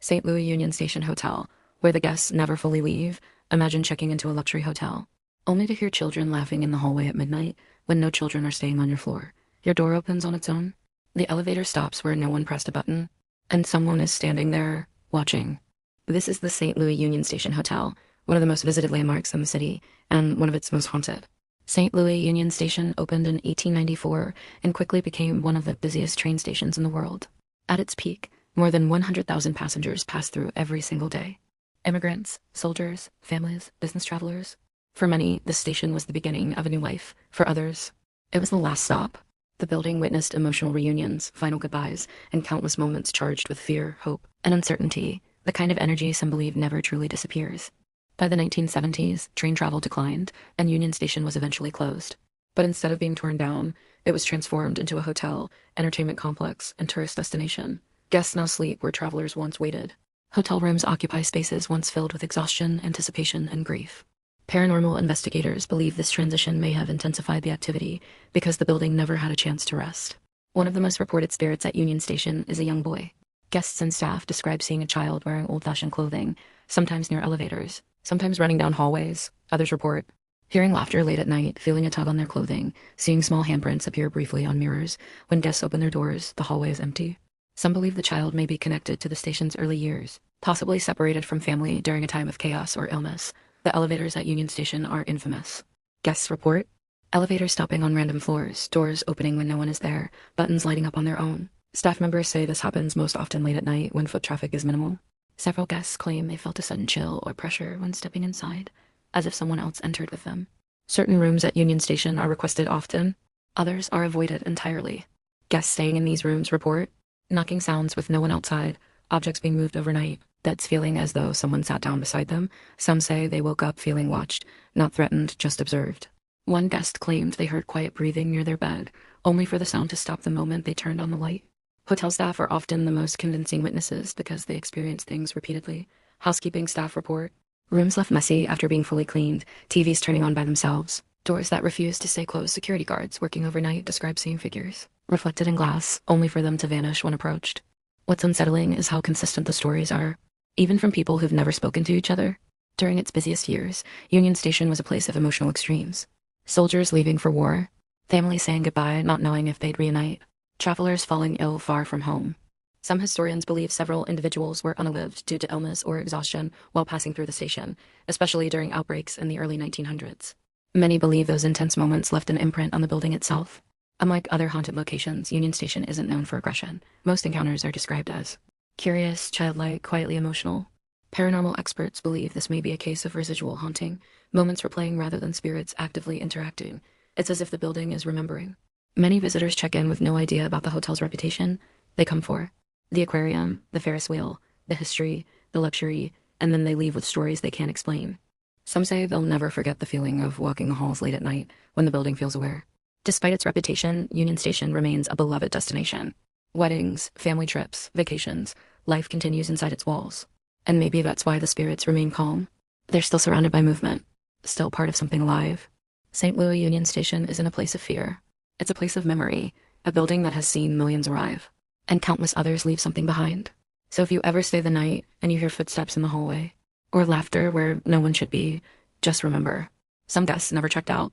St. Louis Union Station Hotel, where the guests never fully leave. Imagine checking into a luxury hotel, only to hear children laughing in the hallway at midnight when no children are staying on your floor. Your door opens on its own. The elevator stops where no one pressed a button, and someone is standing there, watching. This is the St. Louis Union Station Hotel, one of the most visited landmarks in the city, and one of its most haunted. St. Louis Union Station opened in 1894 and quickly became one of the busiest train stations in the world. At its peak, more than 100,000 passengers passed through every single day. Immigrants, soldiers, families, business travelers. For many, this station was the beginning of a new life. For others, it was the last stop. The building witnessed emotional reunions, final goodbyes, and countless moments charged with fear, hope, and uncertainty, the kind of energy some believe never truly disappears. By the 1970s, train travel declined, and Union Station was eventually closed. But instead of being torn down, it was transformed into a hotel, entertainment complex, and tourist destination. Guests now sleep where travelers once waited. Hotel rooms occupy spaces once filled with exhaustion, anticipation, and grief. Paranormal investigators believe this transition may have intensified the activity because the building never had a chance to rest. One of the most reported spirits at Union Station is a young boy. Guests and staff describe seeing a child wearing old-fashioned clothing, sometimes near elevators, sometimes running down hallways. Others report hearing laughter late at night, feeling a tug on their clothing, seeing small handprints appear briefly on mirrors. When guests open their doors, the hallway is empty. Some believe the child may be connected to the station's early years, possibly separated from family during a time of chaos or illness. The elevators at Union Station are infamous. Guests report elevators stopping on random floors, doors opening when no one is there, buttons lighting up on their own. Staff members say this happens most often late at night when foot traffic is minimal. Several guests claim they felt a sudden chill or pressure when stepping inside, as if someone else entered with them. Certain rooms at Union Station are requested often, others are avoided entirely. Guests staying in these rooms report knocking sounds with no one outside, objects being moved overnight, that's feeling as though someone sat down beside them. Some say they woke up feeling watched, not threatened, just observed. One guest claimed they heard quiet breathing near their bed, only for the sound to stop the moment they turned on the light. Hotel staff are often the most convincing witnesses because they experience things repeatedly. Housekeeping staff report rooms left messy after being fully cleaned, TVs turning on by themselves, doors that refuse to stay closed. Security guards working overnight describe seeing figures reflected in glass, only for them to vanish when approached. What's unsettling is how consistent the stories are, even from people who've never spoken to each other. During its busiest years, Union Station was a place of emotional extremes. Soldiers leaving for war, families saying goodbye, not knowing if they'd reunite, travelers falling ill far from home. Some historians believe several individuals were unalived due to illness or exhaustion while passing through the station, especially during outbreaks in the early 1900s. Many believe those intense moments left an imprint on the building itself. Unlike other haunted locations, Union Station isn't known for aggression. Most encounters are described as curious, childlike, quietly emotional. Paranormal experts believe this may be a case of residual haunting, moments replaying rather than spirits actively interacting. It's as if the building is remembering. Many visitors check in with no idea about the hotel's reputation. They come for the aquarium, the Ferris wheel, the history, the luxury, and then they leave with stories they can't explain. Some say they'll never forget the feeling of walking the halls late at night when the building feels aware. Despite its reputation, Union Station remains a beloved destination. Weddings, family trips, vacations, life continues inside its walls. And maybe that's why the spirits remain calm. They're still surrounded by movement, still part of something alive. St. Louis Union Station isn't a place of fear. It's a place of memory, a building that has seen millions arrive, and countless others leave something behind. So if you ever stay the night and you hear footsteps in the hallway, or laughter where no one should be, just remember, some guests never checked out.